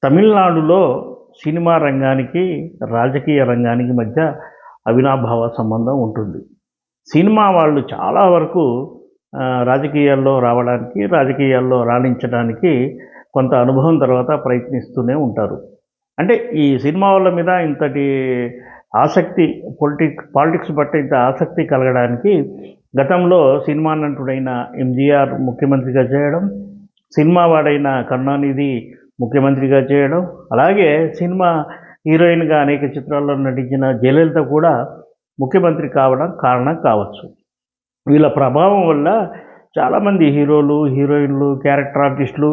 తమిళనాడులో సినిమా రంగానికి, రాజకీయ రంగానికి మధ్య అవినాభావ సంబంధం ఉంటుంది. సినిమా వాళ్ళు చాలా వరకు రాజకీయాల్లో రావడానికి, రాజకీయాల్లో రాణించడానికి కొంత అనుభవం తర్వాత ప్రయత్నిస్తూనే ఉంటారు. అంటే ఈ సినిమా వాళ్ళ మీద ఇంతటి ఆసక్తి పాలిటిక్స్ పట్ల ఇంత ఆసక్తి కలగడానికి గతంలో సినిమా నటుడైన ఎంజీఆర్ ముఖ్యమంత్రిగా చేయడం, సినిమా వాడైన కరుణానిధి ముఖ్యమంత్రిగా చేయడం, అలాగే సినిమా హీరోయిన్గా అనేక చిత్రాల్లో నటించిన జయలలిత కూడా ముఖ్యమంత్రి కావడం కారణం కావచ్చు. వీళ్ళ ప్రభావం వల్ల చాలామంది హీరోలు, హీరోయిన్లు, క్యారెక్టర్ ఆర్టిస్టులు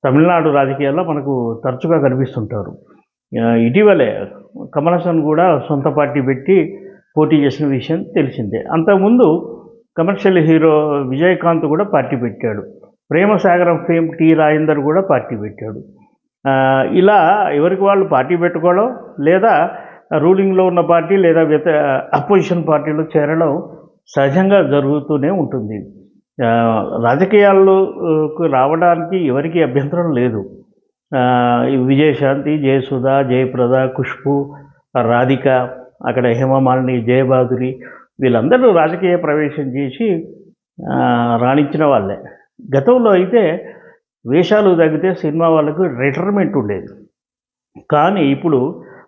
తమిళనాడు రాజకీయాల్లో మనకు తరచుగా కనిపిస్తుంటారు. ఇటీవలే కమల్ హాసన్ కూడా సొంత పార్టీ పెట్టి పోటీ చేసిన విషయం తెలిసిందే. అంతకుముందు కమర్షియల్ హీరో విజయకాంత్ కూడా పార్టీ పెట్టాడు. ప్రేమసాగరం ఫేమ్ టి రాజేందర్ కూడా పార్టీ పెట్టాడు. ఇలా ఎవరికి వాళ్ళు పార్టీ పెట్టుకోవడం, లేదా రూలింగ్లో ఉన్న పార్టీ లేదా అపోజిషన్ పార్టీలో చేరడం సహజంగా జరుగుతూనే ఉంటుంది. రాజకీయాల్లోకి రావడానికి ఎవరికి అభ్యంతరం లేదు. విజయశాంతి, జయసుధ, జయప్రద, ఖుష్బు, రాధిక, అక్కడ హేమమాలిని, జయబాదురి వీళ్ళందరూ రాజకీయ ప్రవేశం చేసి రాణించిన వాళ్ళే. గతంలో అయితే వేషాలు తగ్గితే సినిమా వాళ్ళకు రిటైర్మెంట్ ఉండేది. కానీ ఇప్పుడు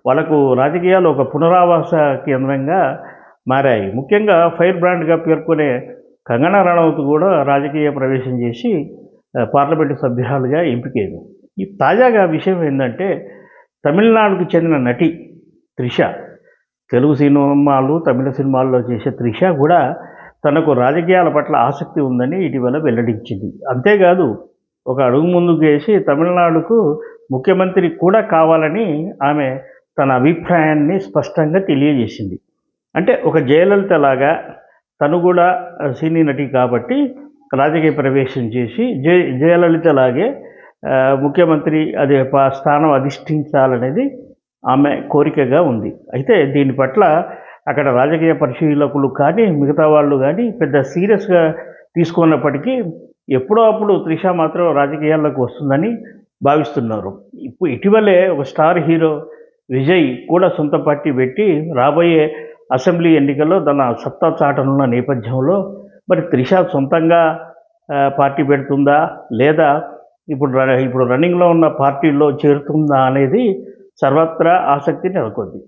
వాళ్ళకు రాజకీయాలు ఒక పునరావాస కేంద్రంగా మారాయి. ముఖ్యంగా ఫైర్ బ్రాండ్గా పేర్కొనే కంగనా రనౌత్ కూడా రాజకీయ ప్రవేశం చేసి పార్లమెంటు సభ్యురాలుగా ఎంపికైంది. ఈ తాజాగా విషయం ఏంటంటే, తమిళనాడుకు చెందిన నటి త్రిష, తెలుగు సినిమాలు, తమిళ సినిమాల్లో చేసే త్రిష కూడా తనకు రాజకీయాల పట్ల ఆసక్తి ఉందని ఇటీవల వెల్లడించింది. అంతేకాదు, ఒక అడుగు ముందుకు వేసి తమిళనాడుకు ముఖ్యమంత్రి కూడా కావాలని ఆమె తన అభిప్రాయాన్ని స్పష్టంగా తెలియజేసింది. అంటే ఒక జయలలిత లాగా తను కూడా సినీ నటి కాబట్టి రాజకీయ ప్రవేశం చేసి జయలలిత లాగే ముఖ్యమంత్రి స్థానం అధిష్ఠించాలనేది ఆమె కోరికగా ఉంది. అయితే దీని పట్ల అక్కడ రాజకీయ పరిశీలకులు కానీ, మిగతా వాళ్ళు కానీ పెద్ద సీరియస్గా తీసుకున్నప్పటికీ ఎప్పుడో అప్పుడు త్రిష మాత్రం రాజకీయాల్లోకి వస్తుందని భావిస్తున్నారు. ఇటీవలే ఒక స్టార్ హీరో విజయ్ కూడా సొంత పార్టీ పెట్టి రాబోయే అసెంబ్లీ ఎన్నికల్లో తన సత్తా చాటనున్న నేపథ్యంలో మరి త్రిష సొంతంగా పార్టీ పెడుతుందా, లేదా ఇప్పుడు రన్నింగ్లో ఉన్న పార్టీల్లో చేరుతుందా అనేది సర్వత్రా ఆసక్తి నెలకొంది.